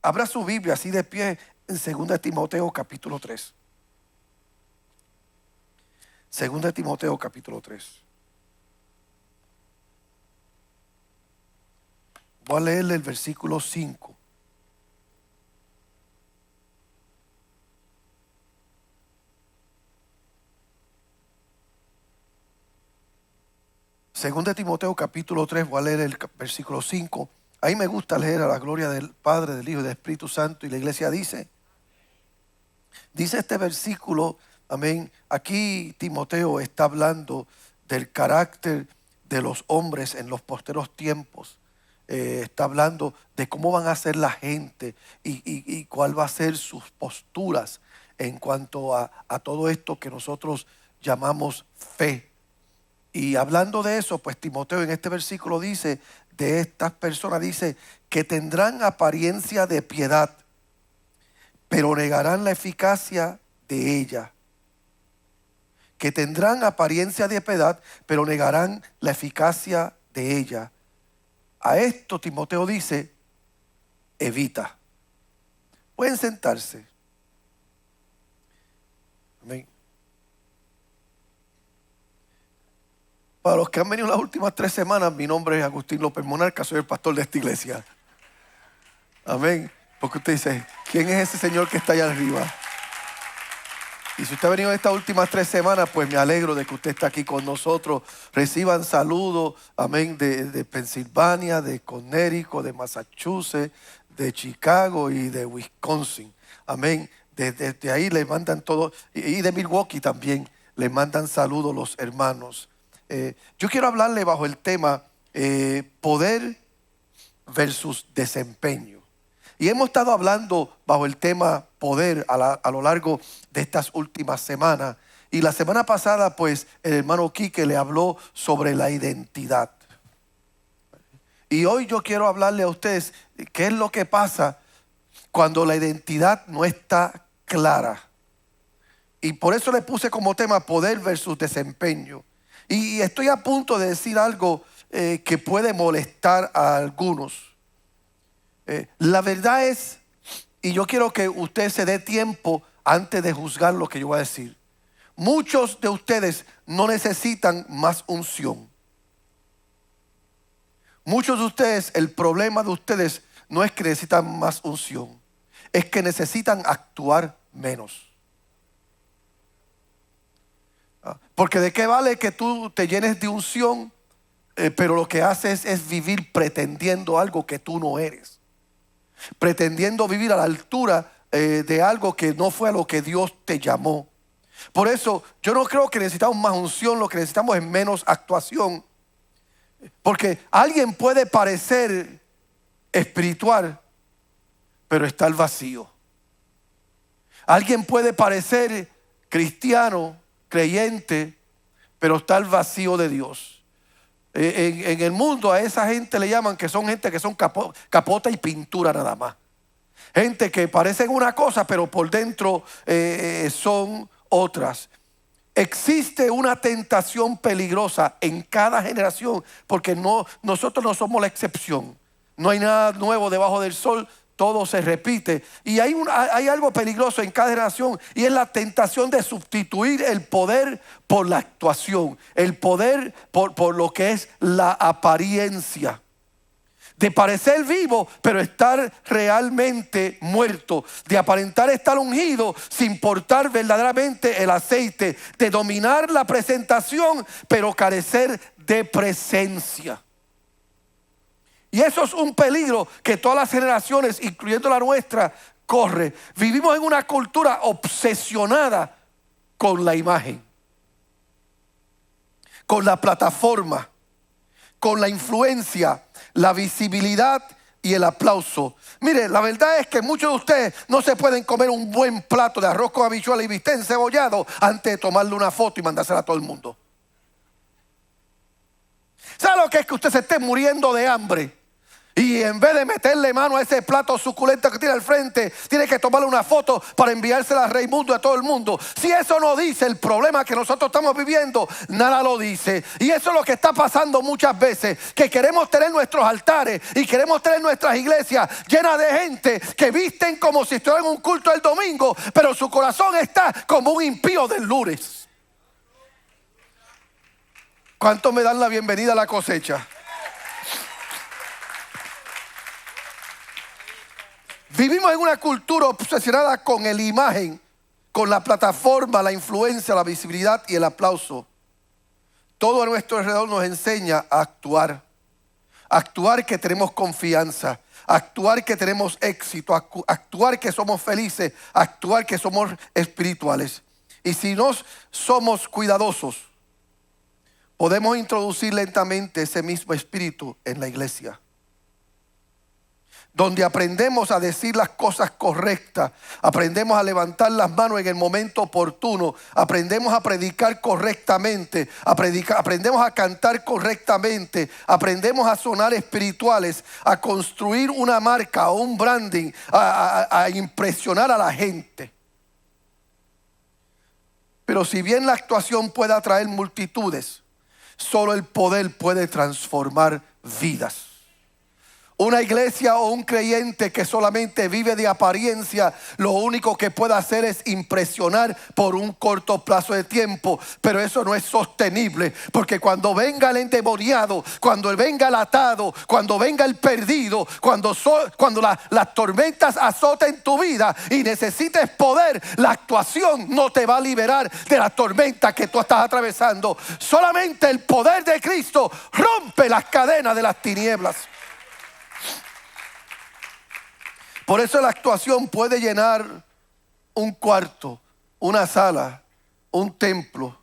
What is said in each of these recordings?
Abra su Biblia así de pie en 2 Timoteo capítulo 3. 2 Timoteo capítulo 3. Voy a leerle el versículo 5. Segunda de Timoteo capítulo 3, voy a leer el versículo 5. Ahí me gusta leer a la gloria del Padre, del Hijo y del Espíritu Santo. Y la iglesia dice este versículo, amén. Aquí Timoteo está hablando del carácter de los hombres en los posteros tiempos. Está hablando de cómo van a ser la gente y cuál va a ser sus posturas en cuanto a todo esto que nosotros llamamos fe. Y hablando de eso, pues Timoteo en este versículo dice, de estas personas dice que tendrán apariencia de piedad, pero negarán la eficacia de ella. Que tendrán apariencia de piedad, pero negarán la eficacia de ella. A esto Timoteo dice, evita. Pueden sentarse. Amén. Para los que han venido las últimas 3 semanas, mi nombre es Agustín López Monarca, soy el pastor de esta iglesia. Amén. Porque usted dice, ¿quién es ese señor que está allá arriba? Y si usted ha venido estas últimas 3 semanas, pues me alegro de que usted está aquí con nosotros. Reciban saludos, amén, de Pensilvania, de Connecticut, de Massachusetts, de Chicago y de Wisconsin. Amén. Desde ahí le mandan todo, y de Milwaukee también, le mandan saludos los hermanos. Yo quiero hablarle bajo el tema poder versus desempeño. Y hemos estado hablando bajo el tema poder a lo largo de estas últimas semanas. Y la semana pasada, pues, el hermano Quique le habló sobre la identidad. Y hoy yo quiero hablarle a ustedes qué es lo que pasa cuando la identidad no está clara. Y por eso le puse como tema poder versus desempeño. Y estoy a punto de decir algo que puede molestar a algunos. La verdad es, y yo quiero que usted se dé tiempo antes de juzgar lo que yo voy a decir. Muchos de ustedes no necesitan más unción. Muchos de ustedes, el problema de ustedes no es que necesitan más unción, es que necesitan actuar menos. Porque de qué vale que tú te llenes de unción, pero lo que haces es vivir pretendiendo algo que tú no eres. Pretendiendo vivir a la altura de algo que no fue a lo que Dios te llamó. Por eso yo no creo que necesitamos más unción, lo que necesitamos es menos actuación. Porque alguien puede parecer espiritual, pero estar vacío. Alguien puede parecer cristiano, creyente, pero estar vacío de Dios. En el mundo a esa gente le llaman que son gente que son capota y pintura nada más. Gente que parecen una cosa pero por dentro son otras. Existe una tentación peligrosa en cada generación porque nosotros no somos la excepción. No hay nada nuevo debajo del sol. Todo se repite y hay algo peligroso en cada generación y es la tentación de sustituir el poder por la actuación, el poder por lo que es la apariencia. De parecer vivo pero estar realmente muerto, de aparentar estar ungido sin portar verdaderamente el aceite, de dominar la presentación pero carecer de presencia. Y eso es un peligro que todas las generaciones, incluyendo la nuestra, corre. Vivimos en una cultura obsesionada con la imagen, con la plataforma, con la influencia, la visibilidad y el aplauso. Mire, la verdad es que muchos de ustedes no se pueden comer un buen plato de arroz con habichuelas y bistec encebollado antes de tomarle una foto y mandársela a todo el mundo. ¿Sabe lo que es que usted se esté muriendo de hambre Y en vez de meterle mano a ese plato suculento que tiene al frente, tiene que tomarle una foto para enviársela a Raimundo y a todo el mundo. Si eso no dice el problema que nosotros estamos viviendo, nada lo dice. Y eso es lo que está pasando muchas veces, que queremos tener nuestros altares y queremos tener nuestras iglesias llenas de gente que visten como si estuvieran en un culto el domingo, pero su corazón está como un impío del lunes. ¿Cuántos me dan la bienvenida a la cosecha? Vivimos en una cultura obsesionada con la imagen, con la plataforma, la influencia, la visibilidad y el aplauso. Todo a nuestro alrededor nos enseña a actuar. Actuar que tenemos confianza, actuar que tenemos éxito, actuar que somos felices, actuar que somos espirituales. Y si no somos cuidadosos, podemos introducir lentamente ese mismo espíritu en la iglesia, donde aprendemos a decir las cosas correctas, aprendemos a levantar las manos en el momento oportuno, aprendemos a predicar correctamente, aprendemos a cantar correctamente, aprendemos a sonar espirituales, a construir una marca o un branding, a impresionar a la gente. Pero si bien la actuación puede atraer multitudes, solo el poder puede transformar vidas. Una iglesia o un creyente que solamente vive de apariencia, lo único que puede hacer es impresionar por un corto plazo de tiempo. Pero eso no es sostenible, porque cuando venga el endemoniado, cuando venga el atado, cuando venga el perdido, cuando las tormentas azoten tu vida y necesites poder, la actuación no te va a liberar de la tormenta que tú estás atravesando. Solamente el poder de Cristo rompe las cadenas de las tinieblas. Por eso la actuación puede llenar un cuarto, una sala, un templo,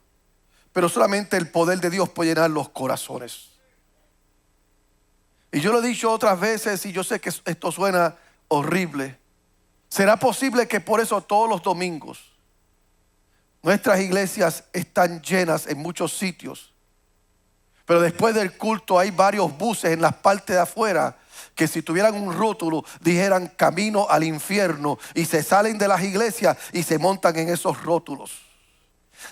pero solamente el poder de Dios puede llenar los corazones. Y yo lo he dicho otras veces y yo sé que esto suena horrible. ¿Será posible que por eso todos los domingos nuestras iglesias están llenas en muchos sitios, pero después del culto hay varios buses en las partes de afuera que si tuvieran un rótulo dijeran camino al infierno, y se salen de las iglesias y se montan en esos rótulos?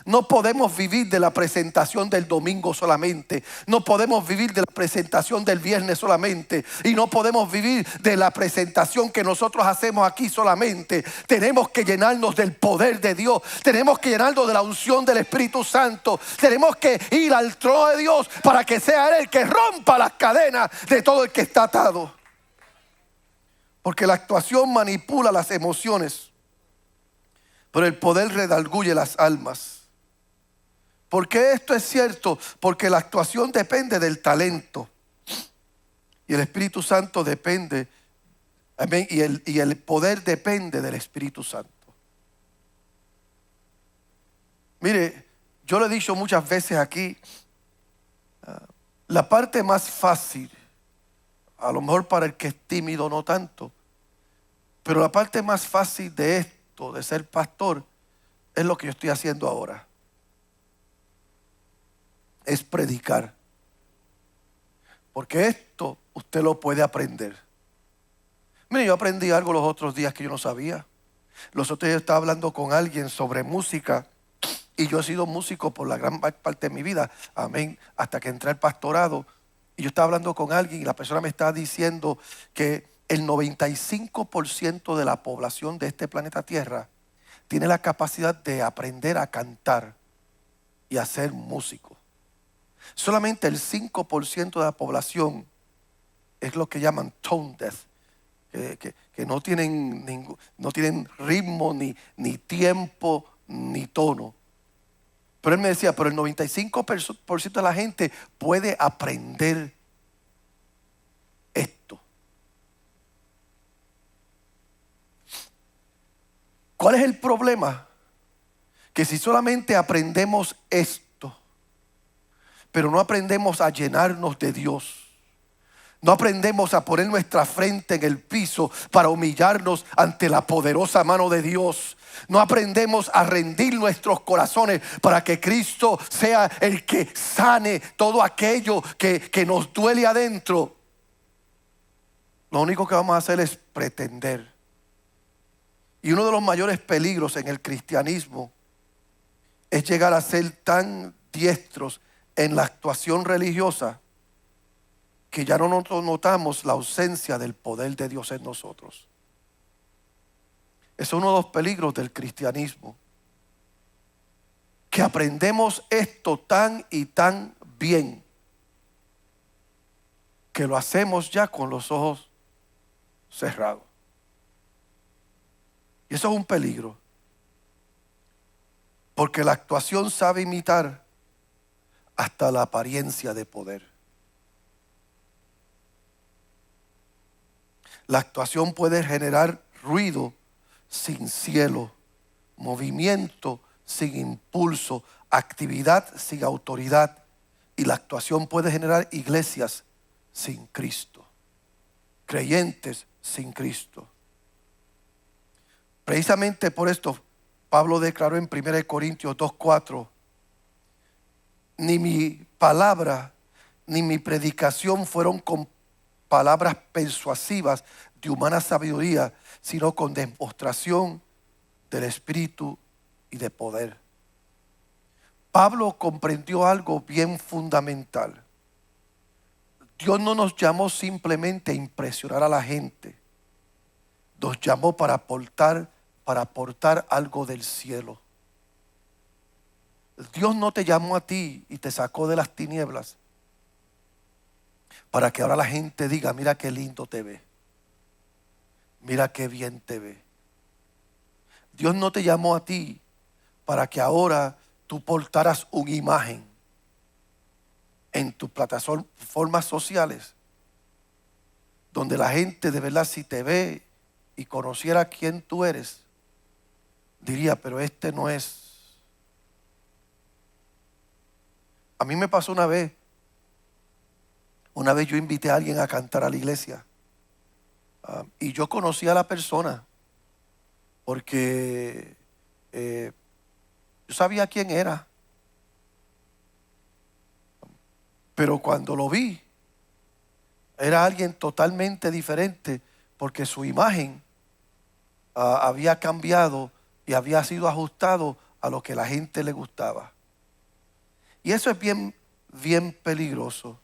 No podemos vivir de la presentación del domingo solamente. No podemos vivir de la presentación del viernes solamente. Y no podemos vivir de la presentación que nosotros hacemos aquí solamente. Tenemos que llenarnos del poder de Dios. Tenemos que llenarnos de la unción del Espíritu Santo. Tenemos que ir al trono de Dios para que sea Él el que rompa las cadenas de todo el que está atado. Porque la actuación manipula las emociones, pero el poder redarguye las almas. ¿Por qué esto es cierto? Porque la actuación depende del talento y el Espíritu Santo depende, amén, y el poder depende del Espíritu Santo. Mire, yo lo he dicho muchas veces aquí, la parte más fácil, a lo mejor para el que es tímido no tanto, pero la parte más fácil de esto, de ser pastor, es lo que yo estoy haciendo ahora. Es predicar. Porque esto usted lo puede aprender. Mire, yo aprendí algo los otros días que yo no sabía. Los otros días estaba hablando con alguien sobre música, y yo he sido músico por la gran parte de mi vida, amén, hasta que entré al pastorado. Y yo estaba hablando con alguien y la persona me estaba diciendo que el 95% de la población de este planeta Tierra tiene la capacidad de aprender a cantar y a ser músico. Solamente el 5% de la población es lo que llaman tone deaf, que no tienen ritmo, ni tiempo, ni tono. Pero él me decía, pero el 95% de la gente puede aprender esto. ¿Cuál es el problema? Que si solamente aprendemos esto, pero no aprendemos a llenarnos de Dios, no aprendemos a poner nuestra frente en el piso para humillarnos ante la poderosa mano de Dios, no aprendemos a rendir nuestros corazones para que Cristo sea el que sane todo aquello que nos duele adentro, lo único que vamos a hacer es pretender. Y uno de los mayores peligros en el cristianismo es llegar a ser tan diestros en la actuación religiosa que ya no notamos la ausencia del poder de Dios en nosotros. Es uno de los peligros del cristianismo, que aprendemos esto tan y tan bien que lo hacemos ya con los ojos cerrados. Y eso es un peligro, porque la actuación sabe imitar hasta la apariencia de poder. La actuación puede generar ruido sin cielo, movimiento sin impulso, actividad sin autoridad. Y la actuación puede generar iglesias sin Cristo, creyentes sin Cristo. Precisamente por esto, Pablo declaró en 1 Corintios 2:4, ni mi palabra ni mi predicación fueron con palabras persuasivas de humana sabiduría, sino con demostración del Espíritu y de poder. Pablo comprendió algo bien fundamental. Dios no nos llamó simplemente a impresionar a la gente. Nos llamó para aportar algo del cielo. Dios no te llamó a ti y te sacó de las tinieblas para que ahora la gente diga, mira qué lindo te ve, mira qué bien te ve. Dios no te llamó a ti para que ahora tú portaras una imagen en tus plataformas sociales, donde la gente de verdad, si te ve y conociera quién tú eres, diría, pero este no es. A mí me pasó una vez yo invité a alguien a cantar a la iglesia, y yo conocí a la persona porque yo sabía quién era, pero cuando lo vi era alguien totalmente diferente, porque su imagen había cambiado y había sido ajustado a lo que la gente le gustaba. Y eso es bien, bien peligroso.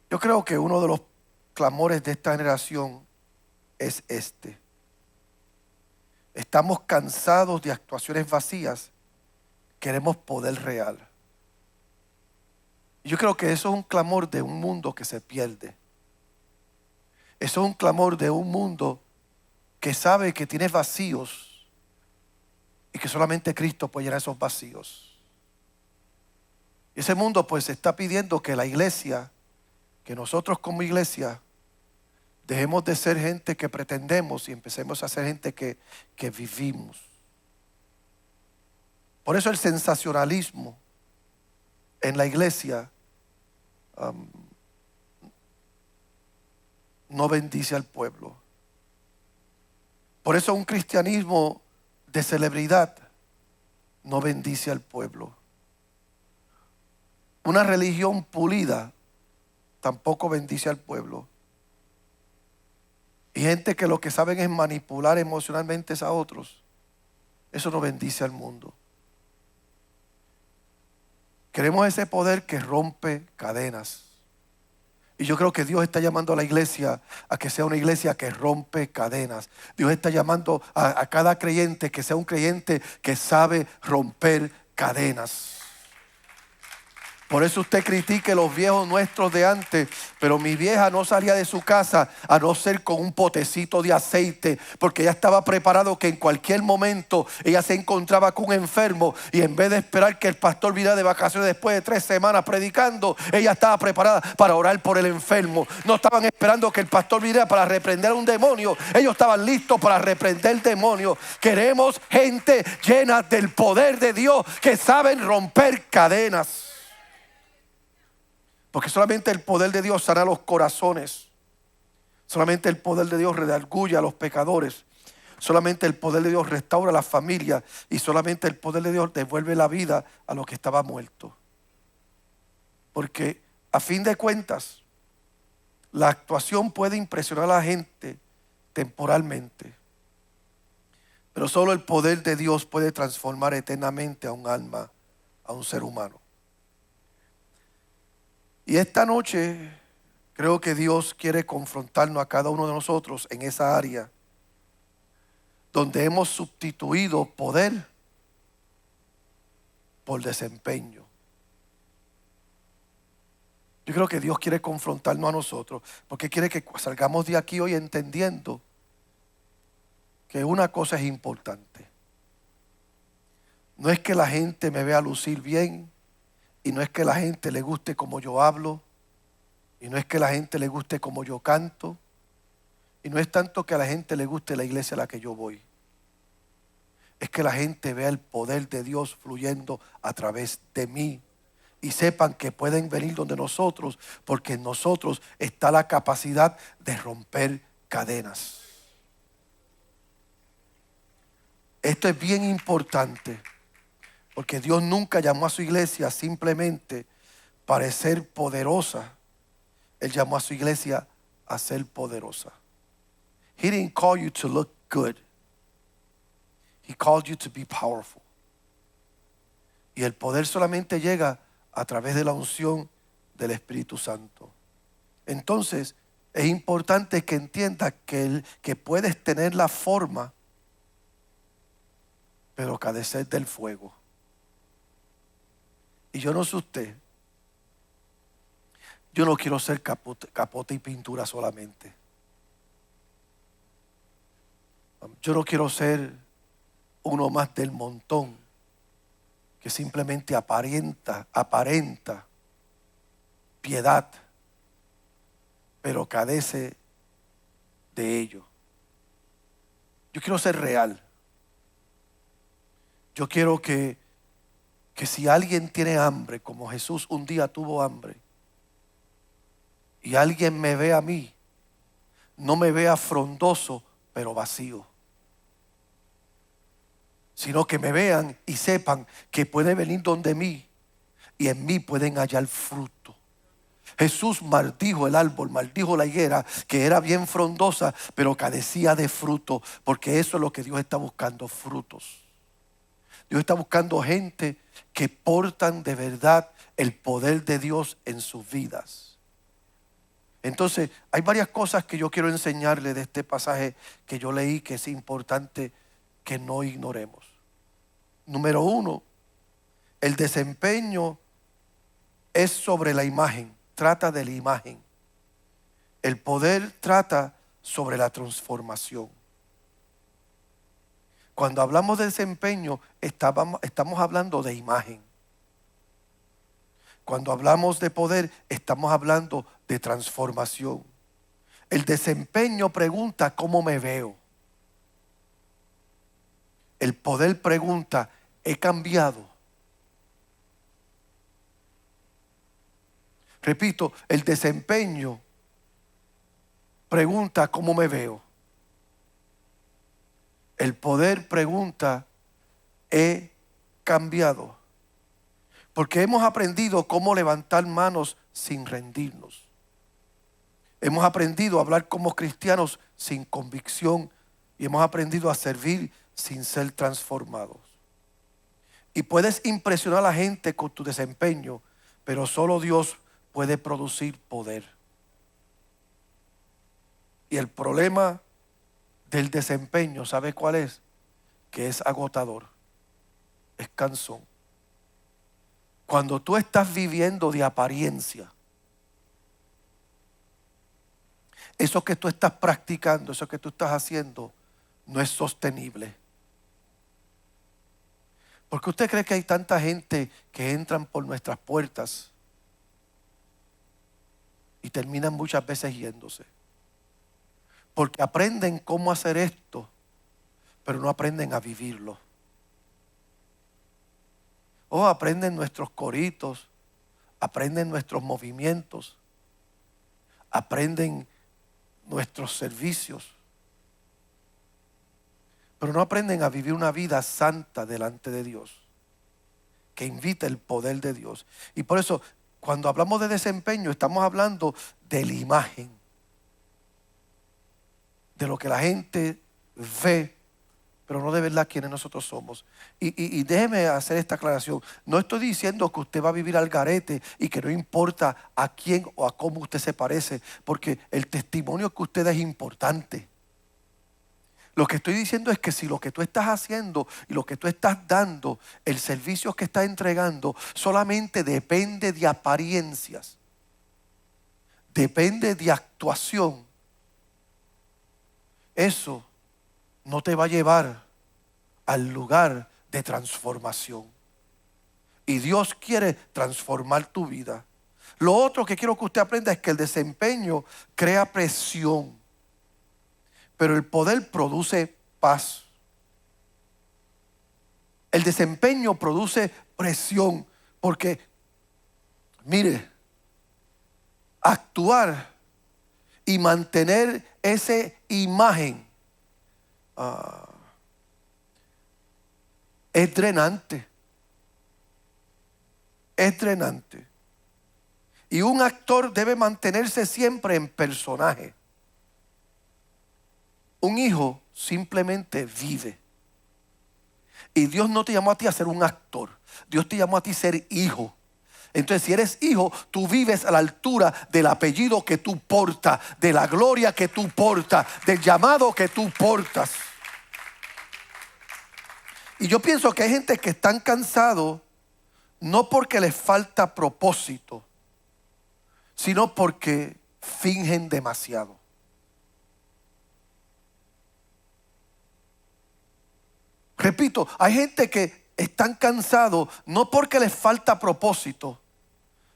Yo creo que uno de los clamores de esta generación es este. Estamos cansados de actuaciones vacías, queremos poder real. Yo creo que eso es un clamor de un mundo que se pierde. Eso es un clamor de un mundo que sabe que tiene vacíos y que solamente Cristo puede llenar esos vacíos. Y ese mundo pues está pidiendo que la iglesia, que nosotros como iglesia, dejemos de ser gente que pretendemos y empecemos a ser gente que vivimos. Por eso el sensacionalismo en la iglesia no bendice al pueblo. Por eso un cristianismo de celebridad no bendice al pueblo. Una religión pulida tampoco bendice al pueblo. Y gente que lo que saben es manipular emocionalmente a otros, eso no bendice al mundo. Queremos ese poder que rompe cadenas. Y yo creo que Dios está llamando a la iglesia a que sea una iglesia que rompe cadenas. Dios está llamando a cada creyente que sea un creyente que sabe romper cadenas. Por eso usted critique los viejos nuestros de antes, pero mi vieja no salía de su casa a no ser con un potecito de aceite, porque ella estaba preparado que en cualquier momento ella se encontraba con un enfermo, y en vez de esperar que el pastor viniera de vacaciones después de 3 semanas predicando, ella estaba preparada para orar por el enfermo. No estaban esperando que el pastor viniera para reprender a un demonio, ellos estaban listos para reprender el demonio. Queremos gente llena del poder de Dios, que saben romper cadenas. Porque solamente el poder de Dios sana los corazones. Solamente el poder de Dios redarguye a los pecadores. Solamente el poder de Dios restaura a la familia. Y solamente el poder de Dios devuelve la vida a los que estaba muerto. Porque a fin de cuentas, La actuación puede impresionar a la gente temporalmente, pero solo el poder de Dios puede transformar eternamente a un alma, a un ser humano. Y esta noche creo que Dios quiere confrontarnos a cada uno de nosotros en esa área donde hemos sustituido poder por desempeño. Yo creo que Dios quiere confrontarnos a nosotros porque quiere que salgamos de aquí hoy entendiendo que una cosa es importante. No es que la gente me vea lucir bien, y no es que la gente le guste como yo hablo, y no es que la gente le guste como yo canto, y no es tanto que a la gente le guste la iglesia a la que yo voy. Es que la gente vea el poder de Dios fluyendo a través de mí y sepan que pueden venir donde nosotros, porque en nosotros está la capacidad de romper cadenas. Esto es bien importante, porque Dios nunca llamó a su iglesia simplemente para ser poderosa. Él llamó a su iglesia a ser poderosa. He didn't call you to look good. He called you to be powerful. Y el poder solamente llega a través de la unción del Espíritu Santo. Entonces, es importante que entiendas que puedes tener la forma, pero carecer del fuego. Y yo no sé usted, yo no quiero ser capote y pintura solamente. Yo no quiero ser uno más del montón que simplemente aparenta piedad, pero carece de ello. Yo quiero ser real. Yo quiero que si alguien tiene hambre, como Jesús un día tuvo hambre, y alguien me ve a mí, no me vea frondoso, pero vacío, sino que me vean y sepan que pueden venir donde mí y en mí pueden hallar fruto. Jesús maldijo el árbol, maldijo la higuera, que era bien frondosa, pero carecía de fruto, porque eso es lo que Dios está buscando, frutos. Dios está buscando gente que portan de verdad el poder de Dios en sus vidas. Entonces, hay varias cosas que yo quiero enseñarle de este pasaje que yo leí, que es importante que no ignoremos. Número 1, el desempeño es sobre la imagen, trata de la imagen. El poder trata sobre la transformación. Cuando hablamos de desempeño, estamos hablando de imagen. Cuando hablamos de poder, estamos hablando de transformación. El desempeño pregunta cómo me veo. El poder pregunta, ¿he cambiado? Repito, el desempeño pregunta cómo me veo. El poder pregunta, ¿he cambiado? Porque hemos aprendido cómo levantar manos sin rendirnos. Hemos aprendido a hablar como cristianos sin convicción y hemos aprendido a servir sin ser transformados. Y puedes impresionar a la gente con tu desempeño, pero solo Dios puede producir poder. Y el problema del desempeño, ¿sabe cuál es? Que es agotador, es cansón. Cuando tú estás viviendo de apariencia, eso que tú estás practicando, eso que tú estás haciendo, no es sostenible. ¿Por qué usted cree que hay tanta gente que entran por nuestras puertas y terminan muchas veces yéndose? Porque aprenden cómo hacer esto, pero no aprenden a vivirlo. O aprenden nuestros coritos, aprenden nuestros movimientos, aprenden nuestros servicios, pero no aprenden a vivir una vida santa delante de Dios, que invita el poder de Dios. Y por eso, cuando hablamos de desempeño, estamos hablando de la imagen. de lo que la gente ve, pero no de verdad quienes nosotros somos. Y déjeme hacer esta aclaración. No estoy diciendo que usted va a vivir al garete y que no importa a quién o a cómo usted se parece, porque el testimonio que usted da es importante. Lo que estoy diciendo es que si lo que tú estás haciendo y lo que tú estás dando, el servicio que estás entregando, solamente depende de apariencias, depende de actuación, eso no te va a llevar al lugar de transformación. Y Dios quiere transformar tu vida. Lo otro que quiero que usted aprenda es que el desempeño crea presión, pero el poder produce paz. El desempeño produce presión, porque, mire, actuar y mantener esa imagen es drenante. Es drenante. Y un actor debe mantenerse siempre en personaje. Un hijo simplemente vive. Y Dios no te llamó a ti a ser un actor. Dios te llamó a ti a ser hijo. Entonces, si eres hijo, tú vives a la altura del apellido que tú portas, de la gloria que tú portas, del llamado que tú portas. Y yo pienso que hay gente que están cansados no porque les falta propósito, sino porque fingen demasiado. Repito, hay gente que están cansados no porque les falta propósito,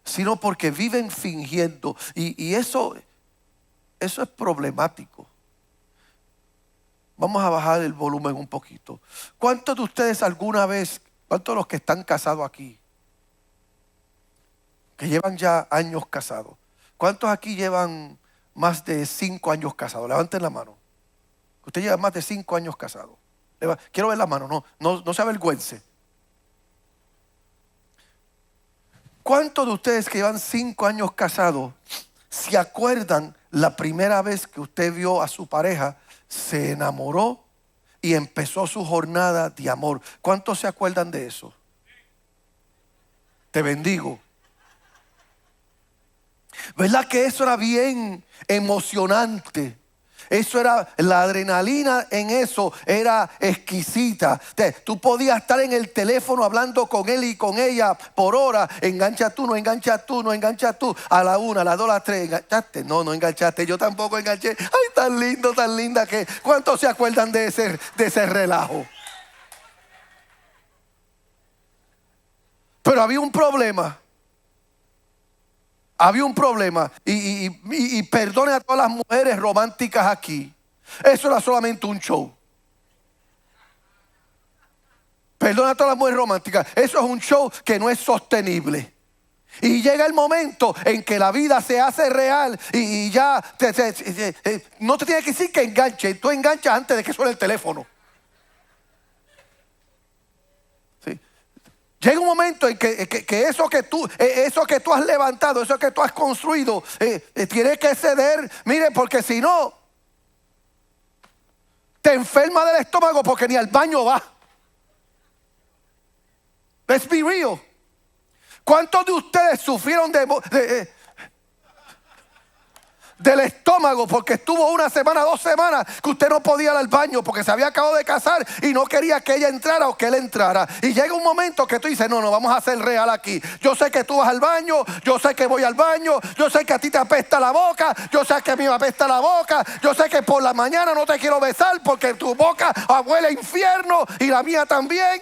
sino porque viven fingiendo. Y eso es problemático. Vamos a bajar el volumen un poquito. ¿Cuántos de ustedes alguna vez, cuántos de los que están casados aquí, que llevan ya años casados, cuántos aquí llevan más de 5 años casados? Levanten la mano. Usted lleva más de 5 años casado. Quiero ver la mano, no se avergüence. ¿Cuántos de ustedes que llevan 5 años casados se acuerdan la primera vez que usted vio a su pareja, se enamoró y empezó su jornada de amor? ¿Cuántos se acuerdan de eso? Te bendigo. ¿Verdad que eso era bien emocionante? Eso era, la adrenalina en eso era exquisita. Tú podías estar en el teléfono hablando con él y con ella por hora. Engancha tú, no enganchas tú, no enganchas tú. A la 1, a las 2, a las 3, ¿enganchaste? No enganchaste. Yo tampoco enganché. Ay, tan lindo, tan linda que. ¿Cuántos se acuerdan de ese relajo? Pero había un problema. Había un problema, y perdone a todas las mujeres románticas aquí, eso era solamente un show. Perdone a todas las mujeres románticas, eso es un show que no es sostenible. Y llega el momento en que la vida se hace real y ya no te tiene que decir que enganche, tú enganchas antes de que suene el teléfono. Llega un momento en que eso que tú has levantado, eso que tú has construido, tiene que ceder. Mire, porque si no, te enferma del estómago porque ni al baño va. Let's be real. ¿Cuántos de ustedes sufrieron del estómago porque estuvo 1 semana, 2 semanas que usted no podía ir al baño porque se había acabado de casar y no quería que ella entrara o que él entrara? Y llega un momento que tú dices, no, vamos a ser real aquí. Yo sé que tú vas al baño, yo sé que voy al baño, yo sé que a ti te apesta la boca, yo sé que a mí me apesta la boca, yo sé que por la mañana no te quiero besar porque tu boca huele a infierno y la mía también.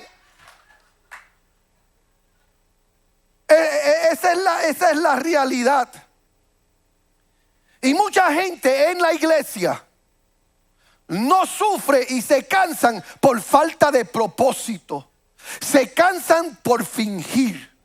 Esa es la realidad. Y mucha gente en la iglesia no sufre y se cansan por falta de propósito. Se cansan por fingir.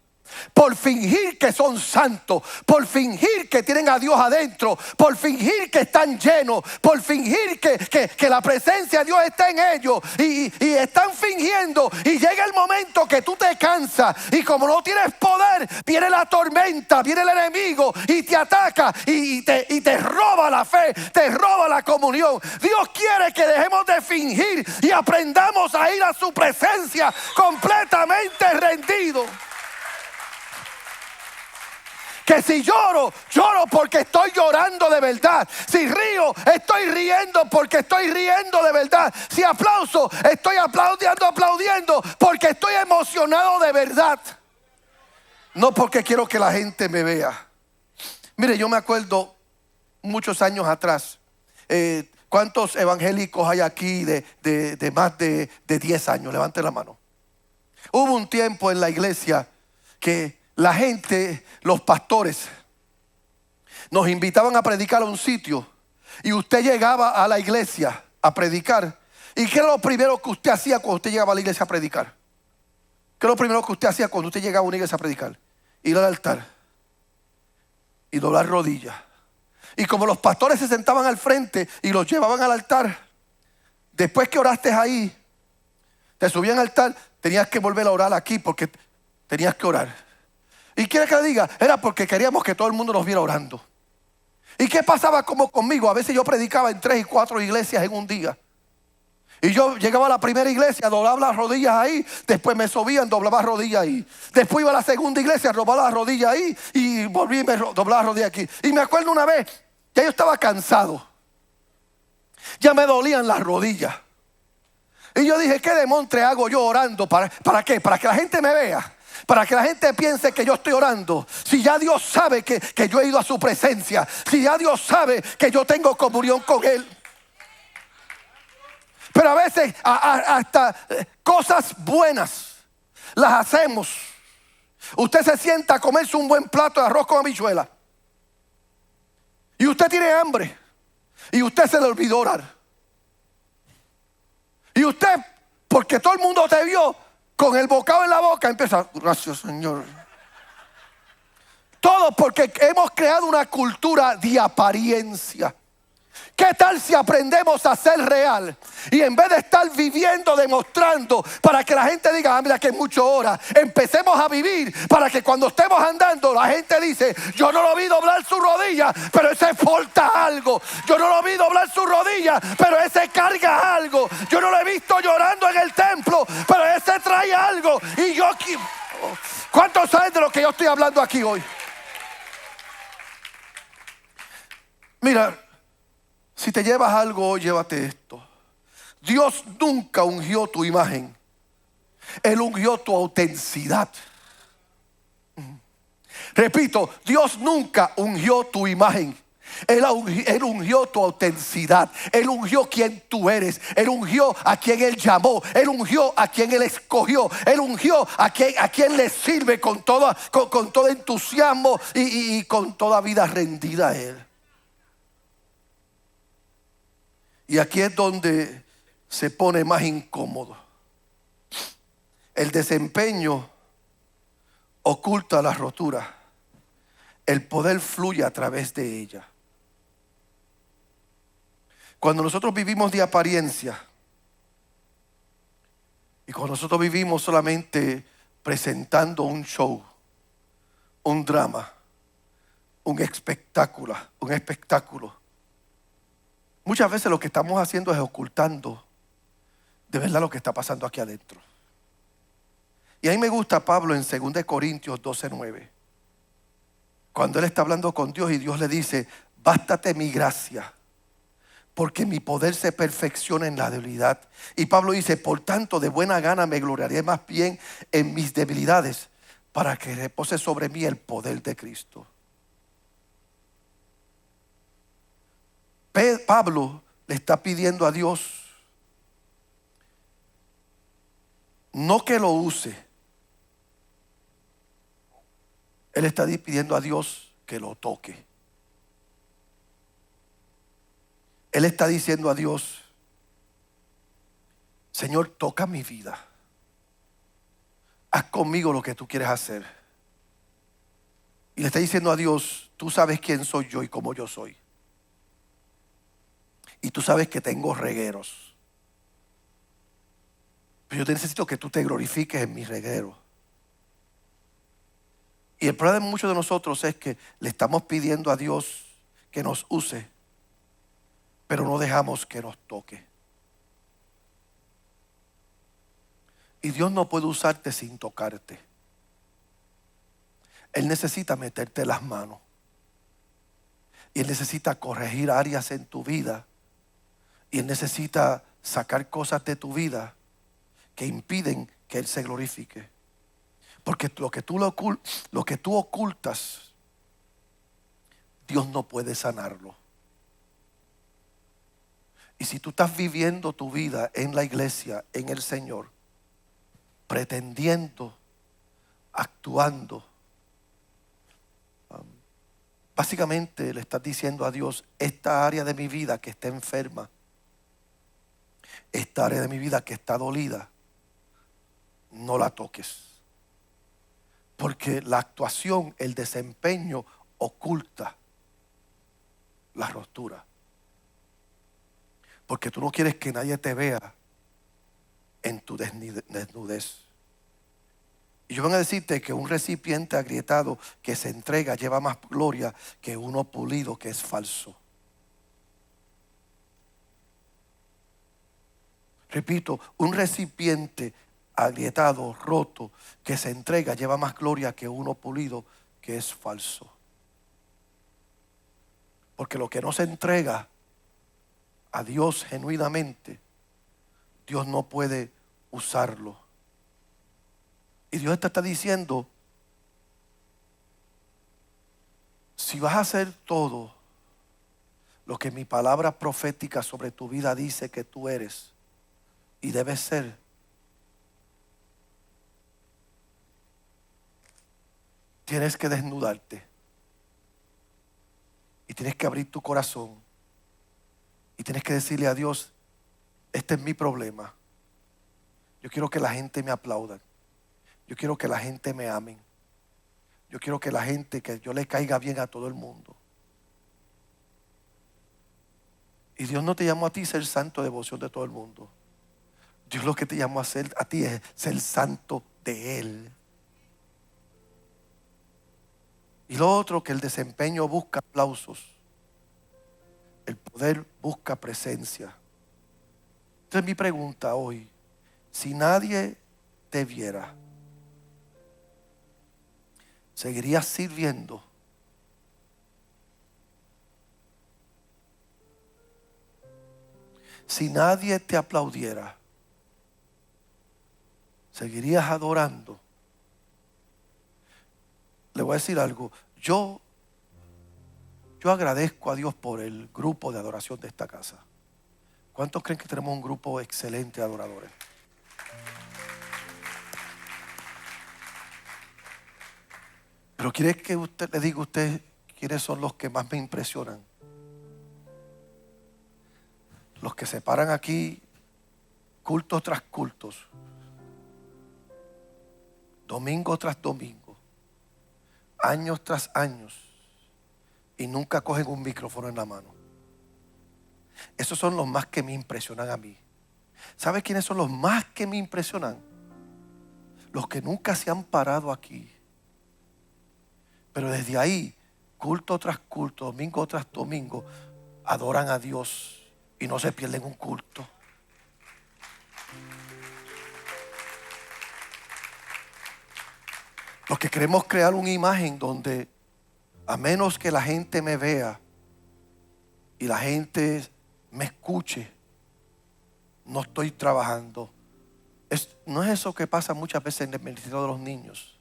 por fingir que son santos, por fingir que tienen a Dios adentro, por fingir que están llenos, por fingir que la presencia de Dios está en ellos y están fingiendo, y llega el momento que tú te cansas y como no tienes poder, viene la tormenta, viene el enemigo y te ataca y te roba la fe, te roba la comunión. Dios quiere que dejemos de fingir y aprendamos a ir a su presencia completamente rendido. Que si lloro, lloro porque estoy llorando de verdad. Si río, estoy riendo porque estoy riendo de verdad. Si aplauso, estoy aplaudiendo porque estoy emocionado de verdad. No porque quiero que la gente me vea. Mire, yo me acuerdo muchos años atrás. ¿Cuántos evangélicos hay aquí de más de 10 años? Levante la mano. Hubo un tiempo en la iglesia que la gente, los pastores, nos invitaban a predicar a un sitio y usted llegaba a la iglesia a predicar. ¿Y qué era lo primero que usted hacía cuando usted llegaba a la iglesia a predicar? ¿Qué es lo primero que usted hacía cuando usted llegaba a una iglesia a predicar? Ir al altar y doblar rodillas. Y como los pastores se sentaban al frente y los llevaban al altar, después que oraste ahí, te subían al altar, tenías que volver a orar aquí porque tenías que orar. ¿Y quiere que le diga? Era porque queríamos que todo el mundo nos viera orando. ¿Y qué pasaba como conmigo? A veces yo predicaba en 3 y 4 iglesias en un día. Y yo llegaba a la primera iglesia, doblaba las rodillas ahí, después me subían, doblaba las rodillas ahí. Después iba a la segunda iglesia, doblaba las rodillas ahí y volví y me doblaba las rodillas aquí. Y me acuerdo una vez, ya yo estaba cansado. Ya me dolían las rodillas. Y yo dije, ¿qué demontre hago yo orando? ¿Para qué? Para que la gente me vea. Para que la gente piense que yo estoy orando. Si ya Dios sabe que yo he ido a su presencia. Si ya Dios sabe que yo tengo comunión con Él. Pero a veces hasta cosas buenas las hacemos. Usted se sienta a comerse un buen plato de arroz con habichuela. Y usted tiene hambre. Y usted se le olvidó orar. Y usted, porque todo el mundo te vio con el bocado en la boca, empieza, gracias Señor. Todo porque hemos creado una cultura de apariencia. ¿Qué tal si aprendemos a ser real? Y en vez de estar viviendo, demostrando, para que la gente diga, mira que es mucho hora, empecemos a vivir para que cuando estemos andando, la gente dice, yo no lo vi doblar su rodilla, pero ese porta algo. Yo no lo vi doblar su rodilla, pero ese carga algo. Yo no lo he visto llorando en el templo, pero ese trae algo. Y yo, ¿cuántos saben de lo que yo estoy hablando aquí hoy? Mira, si te llevas algo, llévate esto. Dios nunca ungió tu imagen. Él ungió tu autenticidad. Repito, Dios nunca ungió tu imagen. Él ungió tu autenticidad. Él ungió quien tú eres. Él ungió a quien Él llamó. Él ungió a quien Él escogió. Él ungió a quien le sirve con todo entusiasmo y con toda vida rendida a Él. Y aquí es donde se pone más incómodo. El desempeño oculta la rotura. El poder fluye a través de ella. Cuando nosotros vivimos de apariencia y cuando nosotros vivimos solamente presentando un show, un drama, un espectáculo, muchas veces lo que estamos haciendo es ocultando de verdad lo que está pasando aquí adentro. Y a mí me gusta Pablo en 2 Corintios 12:9. Cuando él está hablando con Dios y Dios le dice, bástate mi gracia, porque mi poder se perfecciona en la debilidad. Y Pablo dice, por tanto de buena gana me gloriaré más bien en mis debilidades, para que repose sobre mí el poder de Cristo. Pablo le está pidiendo a Dios no que lo use. Él está pidiendo a Dios que lo toque. Él está diciendo a Dios, Señor, toca mi vida. Haz conmigo lo que tú quieres hacer. Y le está diciendo a Dios, tú sabes quién soy yo y cómo yo soy. Y tú sabes que tengo regueros. Pero yo necesito que tú te glorifiques en mis regueros. Y el problema de muchos de nosotros es que le estamos pidiendo a Dios que nos use, pero no dejamos que nos toque. Y Dios no puede usarte sin tocarte. Él necesita meterte las manos. Y Él necesita corregir áreas en tu vida. Y Él necesita sacar cosas de tu vida que impiden que Él se glorifique. Porque lo que tú ocultas, Dios no puede sanarlo. Y si tú estás viviendo tu vida en la iglesia, en el Señor, pretendiendo, actuando, básicamente le estás diciendo a Dios, esta área de mi vida que está enferma, esta área de mi vida que está dolida, no la toques. Porque la actuación, el desempeño oculta la ruptura. Porque tú no quieres que nadie te vea en tu desnudez. Y yo vengo a decirte que un recipiente agrietado que se entrega lleva más gloria que uno pulido que es falso. Repito, un recipiente agrietado, roto, que se entrega lleva más gloria que uno pulido que es falso. Porque lo que no se entrega a Dios genuinamente, Dios no puede usarlo. Y Dios te está diciendo, si vas a hacer todo lo que mi palabra profética sobre tu vida dice que tú eres y debes ser, tienes que desnudarte y tienes que abrir tu corazón y tienes que decirle a Dios, este es mi problema. Yo quiero que la gente me aplauda. Yo quiero que la gente me ame. Yo quiero que la gente, que yo le caiga bien a todo el mundo. Y Dios no te llamó a ti a ser santo de devoción de todo el mundo. Dios lo que te llamó a ti es ser santo de Él. Y lo otro, que el desempeño busca aplausos. El poder busca presencia. Entonces mi pregunta hoy, si nadie te viera, ¿seguirías sirviendo? Si nadie te aplaudiera, ¿seguirías adorando? Le voy a decir algo. Yo agradezco a Dios por el grupo de adoración de esta casa. ¿Cuántos creen que tenemos un grupo excelente de adoradores? Pero ¿quiere que usted le diga a usted quiénes son los que más me impresionan? Los que se paran aquí cultos tras cultos, domingo tras domingo, años tras años, y nunca cogen un micrófono en la mano. Esos son los más que me impresionan a mí. ¿Sabe quiénes son los más que me impresionan? Los que nunca se han parado aquí, pero desde ahí, culto tras culto, domingo tras domingo, adoran a Dios y no se pierden un culto. Los que queremos crear una imagen donde, a menos que la gente me vea y la gente me escuche, no estoy trabajando. No es eso que pasa muchas veces en el ministerio de los niños.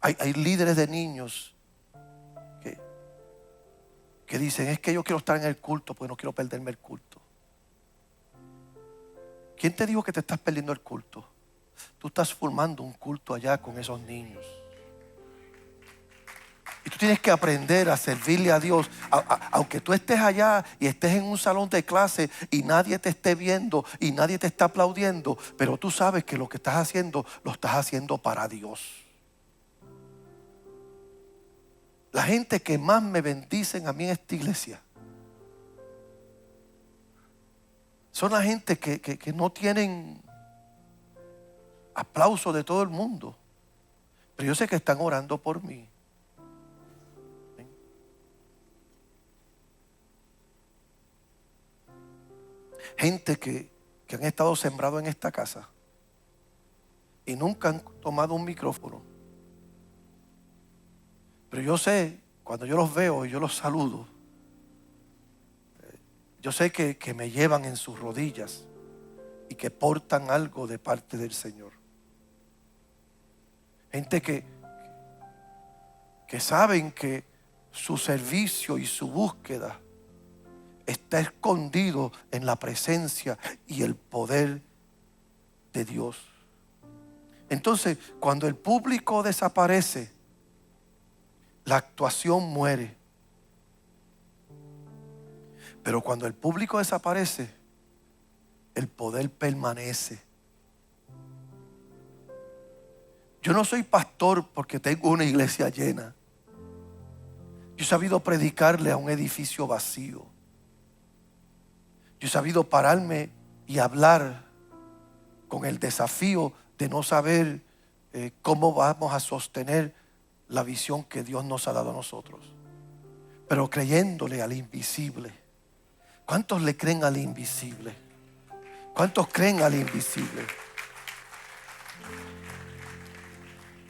Hay líderes de niños que dicen, es que yo quiero estar en el culto porque no quiero perderme el culto. ¿Quién te dijo que te estás perdiendo el culto? Tú estás formando un culto allá con esos niños. Y tú tienes que aprender a servirle a Dios. Aunque tú estés allá y estés en un salón de clase y nadie te esté viendo y nadie te está aplaudiendo, pero tú sabes que lo que estás haciendo, lo estás haciendo para Dios. La gente que más me bendicen a mí en esta iglesia son la gente que no tienen aplauso de todo el mundo, pero yo sé que están orando por mí. Gente que han estado sembrados en esta casa y nunca han tomado un micrófono. Pero yo sé, cuando yo los veo y yo los saludo, yo sé que me llevan en sus rodillas y que portan algo de parte del Señor. Gente que saben que su servicio y su búsqueda está escondido en la presencia y el poder de Dios. Entonces, cuando el público desaparece, la actuación muere. Pero cuando el público desaparece, el poder permanece. Yo no soy pastor porque tengo una iglesia llena. Yo he sabido predicarle a un edificio vacío. Yo he sabido pararme y hablar con el desafío de no saber cómo vamos a sostener la visión que Dios nos ha dado a nosotros, pero creyéndole al invisible. ¿Cuántos le creen al invisible? ¿Cuántos creen al invisible?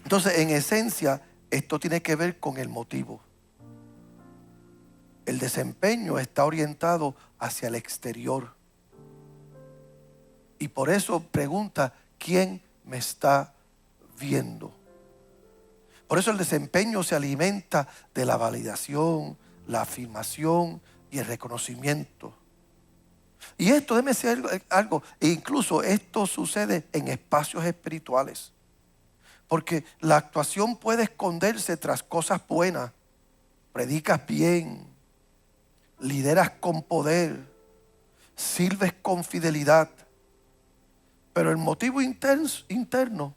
Entonces, en esencia, esto tiene que ver con el motivo. El desempeño está orientado hacia el exterior. Y por eso pregunta, ¿quién me está viendo? Por eso el desempeño se alimenta de la validación, la afirmación y el reconocimiento. Y esto debe ser algo, e incluso esto sucede en espacios espirituales. Porque la actuación puede esconderse tras cosas buenas. Predicas bien, lideras con poder, sirves con fidelidad. Pero el motivo interno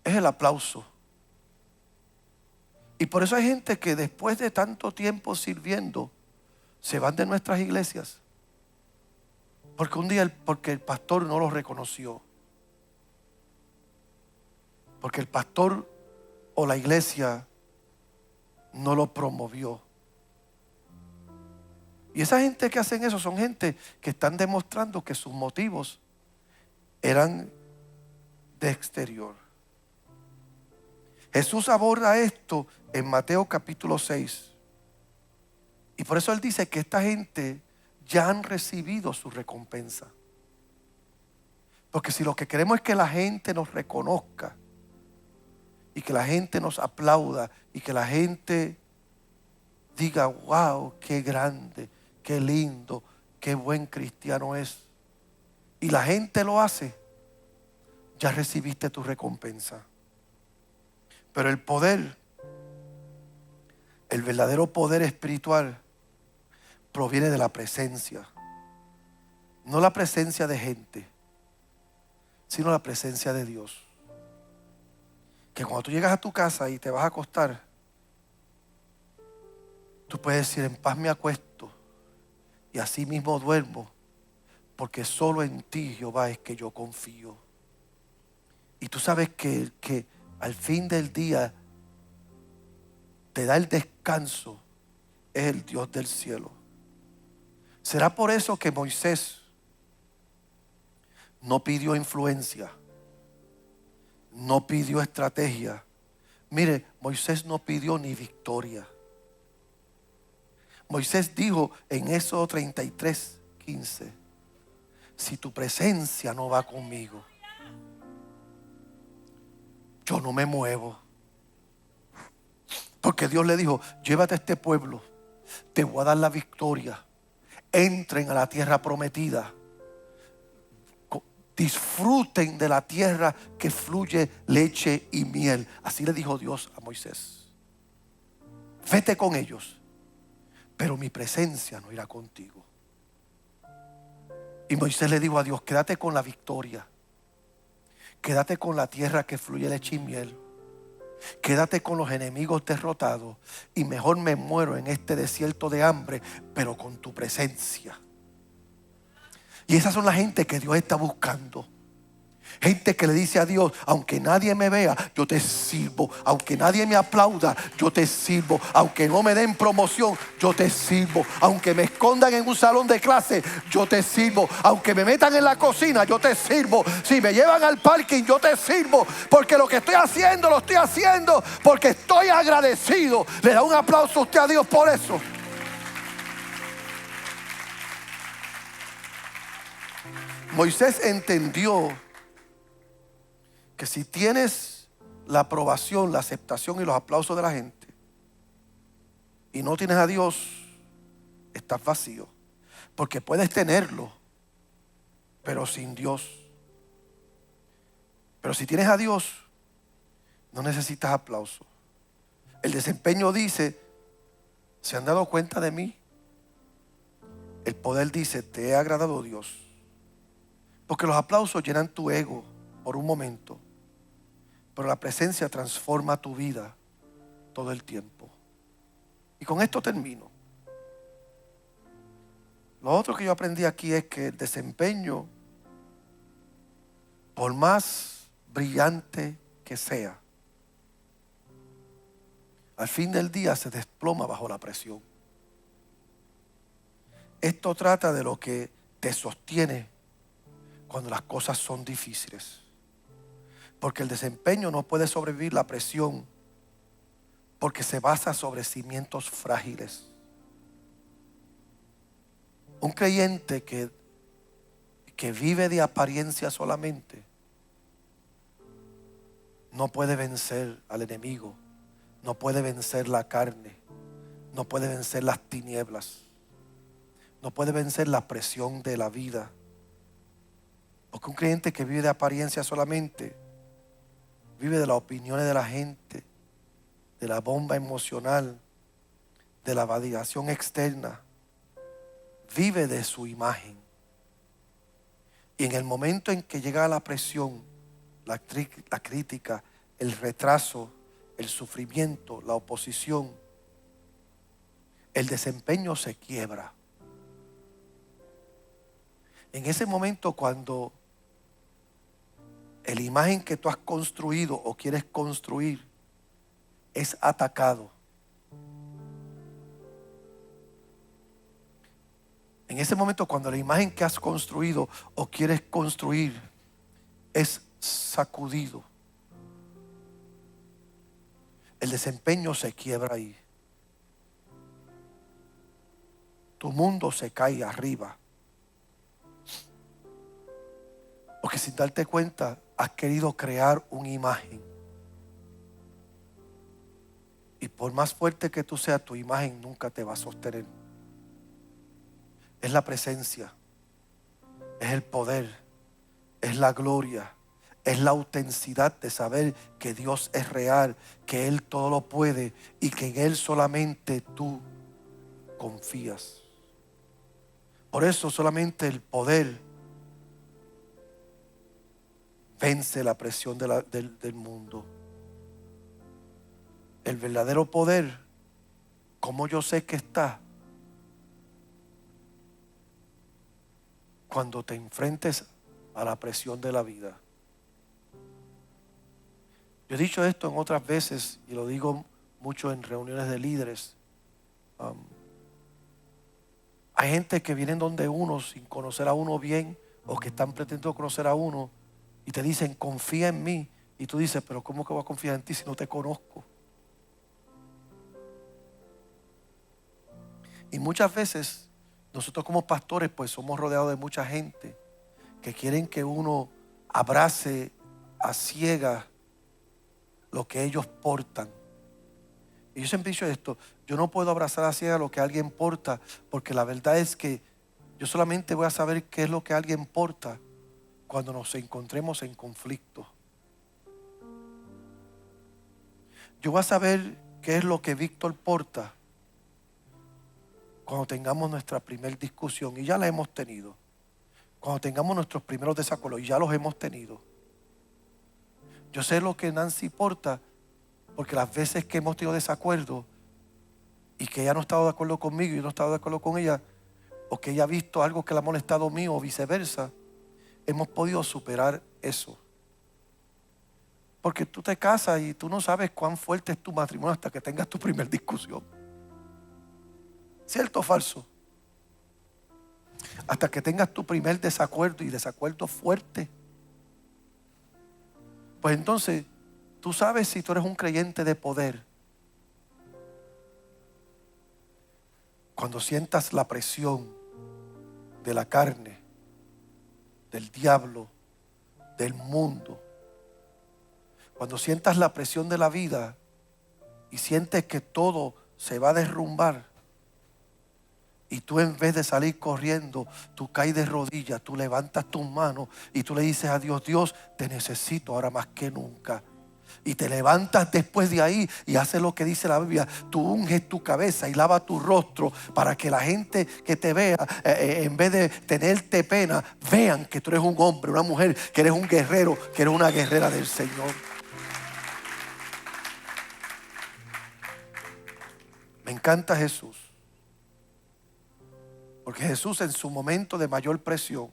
es el aplauso. Y por eso hay gente que después de tanto tiempo sirviendo, se van de nuestras iglesias. Porque el pastor no los reconoció. Porque el pastor o la iglesia no lo promovió. Y esa gente que hacen eso son gente que están demostrando que sus motivos eran de exterior. Jesús aborda esto en Mateo capítulo 6. Y por eso Él dice que esta gente ya han recibido su recompensa. Porque si lo que queremos es que la gente nos reconozca y que la gente nos aplauda y que la gente diga, wow, qué grande, qué lindo, qué buen cristiano es, y la gente lo hace, ya recibiste tu recompensa. Pero el poder, el verdadero poder espiritual, proviene de la presencia. No la presencia de gente, sino la presencia de Dios. Que cuando tú llegas a tu casa y te vas a acostar, tú puedes decir, en paz me acuesto y así mismo duermo, porque solo en ti, Jehová, es que yo confío. Y tú sabes que al fin del día te da el descanso, es el Dios del cielo. ¿Será por eso que Moisés no pidió influencia, no pidió estrategia? Mire, Moisés no pidió ni victoria. Moisés dijo en Éxodo 33:15, si tu presencia no va conmigo, yo no me muevo. Porque Dios le dijo, llévate a este pueblo, te voy a dar la victoria, entren a la tierra prometida, disfruten de la tierra que fluye leche y miel. Así le dijo Dios a Moisés. Vete con ellos, pero mi presencia no irá contigo. Y Moisés le dijo a Dios, quédate con la victoria, quédate con la tierra que fluye leche y miel, Quédate con los enemigos derrotados y mejor me muero en este desierto de hambre, pero con tu presencia. Y esas son la gente que Dios está buscando. Gente que le dice a Dios: aunque nadie me vea, yo te sirvo. Aunque nadie me aplauda, yo te sirvo. Aunque no me den promoción, yo te sirvo. Aunque me escondan en un salón de clase, yo te sirvo. Aunque me metan en la cocina, yo te sirvo. Si me llevan al parking, yo te sirvo. Porque lo que estoy haciendo, lo estoy haciendo porque estoy agradecido. Le da un aplauso a usted a Dios por eso. Moisés entendió que si tienes la aprobación, la aceptación y los aplausos de la gente y no tienes a Dios, estás vacío. Porque puedes tenerlo, pero sin Dios. Pero si tienes a Dios, no necesitas aplausos. El desempeño dice: ¿se han dado cuenta de mí? El poder dice: te he agradado, Dios. Porque los aplausos llenan tu ego por un momento, pero la presencia transforma tu vida todo el tiempo. Y con esto termino. Lo otro que yo aprendí aquí es que el desempeño, por más brillante que sea, al fin del día se desploma bajo la presión. Esto trata de lo que te sostiene cuando las cosas son difíciles. Porque el desempeño no puede sobrevivir la presión, porque se basa sobre cimientos frágiles. Un creyente que vive de apariencia solamente no puede vencer al enemigo, no puede vencer la carne, no puede vencer las tinieblas, no puede vencer la presión de la vida. Porque un creyente que vive de apariencia solamente vive de las opiniones de la gente, de la bomba emocional, de la validación externa. Vive de su imagen. Y en el momento en que llega la presión, la crítica, el retraso, el sufrimiento, la oposición, el desempeño se quiebra. En ese momento, cuando la imagen que tú has construido o quieres construir es atacado, en ese momento, cuando la imagen que has construido o quieres construir es sacudido, el desempeño se quiebra ahí. Tu mundo se cae arriba. Porque sin darte cuenta has querido crear una imagen. Y por más fuerte que tú seas, tu imagen nunca te va a sostener. Es la presencia, es el poder, es la gloria, es la autenticidad de saber que Dios es real, que Él todo lo puede y que en Él solamente tú confías. Por eso solamente el poder vence la presión del mundo. El verdadero poder, como yo sé que está, cuando te enfrentes a la presión de la vida. Yo he dicho esto en otras veces y lo digo mucho en reuniones de líderes. Hay gente que vienen donde uno sin conocer a uno bien, o que están pretendiendo conocer a uno y te dicen: confía en mí. Y tú dices: pero ¿cómo que voy a confiar en ti si no te conozco? Y muchas veces nosotros como pastores pues somos rodeados de mucha gente que quieren que uno abrace a ciegas lo que ellos portan. Y yo siempre he dicho esto: yo no puedo abrazar a ciegas lo que alguien porta, porque la verdad es que yo solamente voy a saber qué es lo que alguien porta cuando nos encontremos en conflicto. Yo voy a saber qué es lo que Víctor porta cuando tengamos nuestra primera discusión, y ya la hemos tenido. Cuando tengamos nuestros primeros desacuerdos, y ya los hemos tenido. Yo sé lo que Nancy porta Porque las veces que hemos tenido desacuerdo y que ella no ha estado de acuerdo conmigo y yo no he estado de acuerdo con ella, o que ella ha visto algo que le ha molestado mío o viceversa, hemos podido superar eso. Porque tú te casas y tú no sabes cuán fuerte es tu matrimonio hasta que tengas tu primer discusión. ¿Cierto o falso? Hasta que tengas tu primer desacuerdo y desacuerdo fuerte. Pues entonces, tú sabes si tú eres un creyente de poder. Cuando sientas la presión de la carne, del diablo, del mundo. Cuando sientas la presión de la vida y sientes que todo se va a derrumbar. Y tú, en vez de salir corriendo, tú caes de rodillas, tú levantas tus manos y tú le dices a Dios: Dios, te necesito ahora más que nunca. Y te levantas después de ahí y haces lo que dice la Biblia. Tú unges tu cabeza y lava tu rostro para que la gente que te vea, en vez de tenerte pena, vean que tú eres un hombre, una mujer, que eres un guerrero, que eres una guerrera del Señor. Me encanta Jesús. Porque Jesús, en su momento de mayor presión,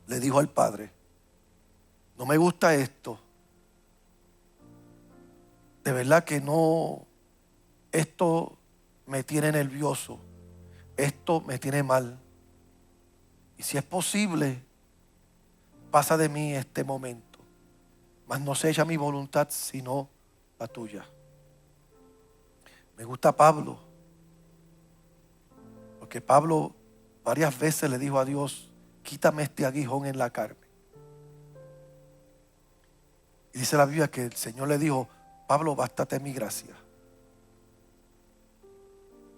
le dijo al Padre: no me gusta esto. De verdad que no, esto me tiene nervioso. Esto me tiene mal. Y si es posible, pasa de mí este momento. Mas no se echa mi voluntad, sino la tuya. Me gusta Pablo. Porque Pablo varias veces le dijo a Dios: quítame este aguijón en la carne. Y dice la Biblia que el Señor le dijo: Pablo, bástate mi gracia.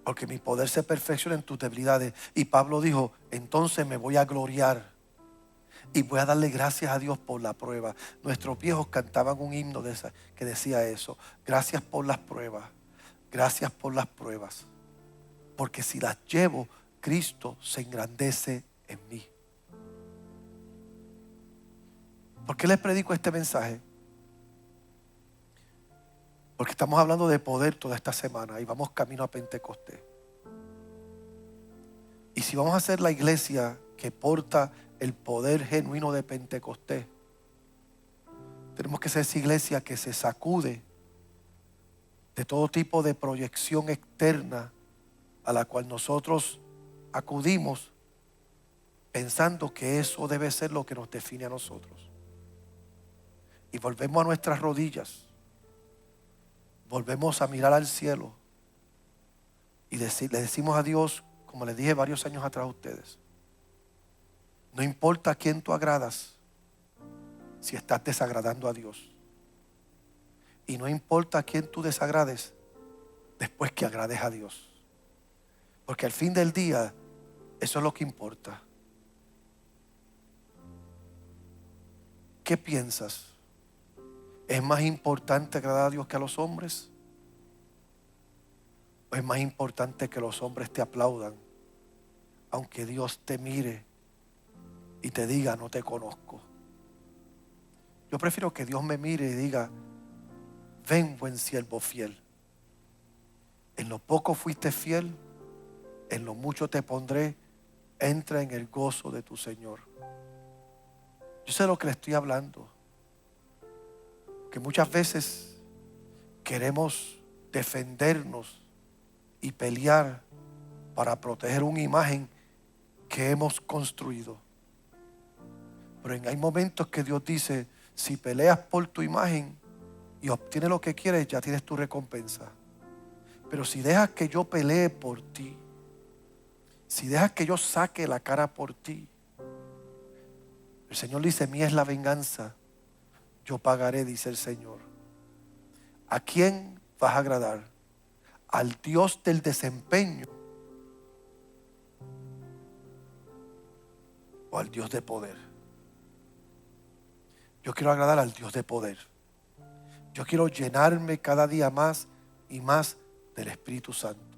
Porque mi poder se perfecciona en tus debilidades. Y Pablo dijo: entonces me voy a gloriar y voy a darle gracias a Dios por la prueba. Nuestros viejos cantaban un himno de esa que decía eso: gracias por las pruebas, gracias por las pruebas. Porque si las llevo, Cristo se engrandece en mí. ¿Por qué les predico este mensaje? Porque estamos hablando de poder toda esta semana y vamos camino a Pentecostés. Y si vamos a ser la iglesia que porta el poder genuino de Pentecostés, tenemos que ser esa iglesia que se sacude de todo tipo de proyección externa a la cual nosotros acudimos pensando que eso debe ser lo que nos define a nosotros. Y volvemos a nuestras rodillas. Volvemos a mirar al cielo y le decimos a Dios, como les dije varios años atrás a ustedes: no importa a quién tú agradas, si estás desagradando a Dios. Y no importa a quién tú desagrades después que agrades a Dios. Porque al fin del día, eso es lo que importa. ¿Qué piensas? ¿Es más importante agradar a Dios que a los hombres? ¿O es más importante que los hombres te aplaudan, aunque Dios te mire y te diga: no te conozco? Yo prefiero que Dios me mire y diga: ven, buen siervo fiel. En lo poco fuiste fiel, en lo mucho te pondré. Entra en el gozo de tu Señor. Yo sé lo que le estoy hablando. Que muchas veces queremos defendernos y pelear para proteger una imagen que hemos construido. Pero hay momentos que Dios dice: si peleas por tu imagen y obtienes lo que quieres, ya tienes tu recompensa. Pero si dejas que yo pelee por ti, si dejas que yo saque la cara por ti, el Señor dice: mía es la venganza, yo pagaré, dice el Señor. ¿A quién vas a agradar? ¿Al Dios del desempeño o al Dios de poder? Yo quiero agradar al Dios de poder. Yo quiero llenarme cada día más y más del Espíritu Santo.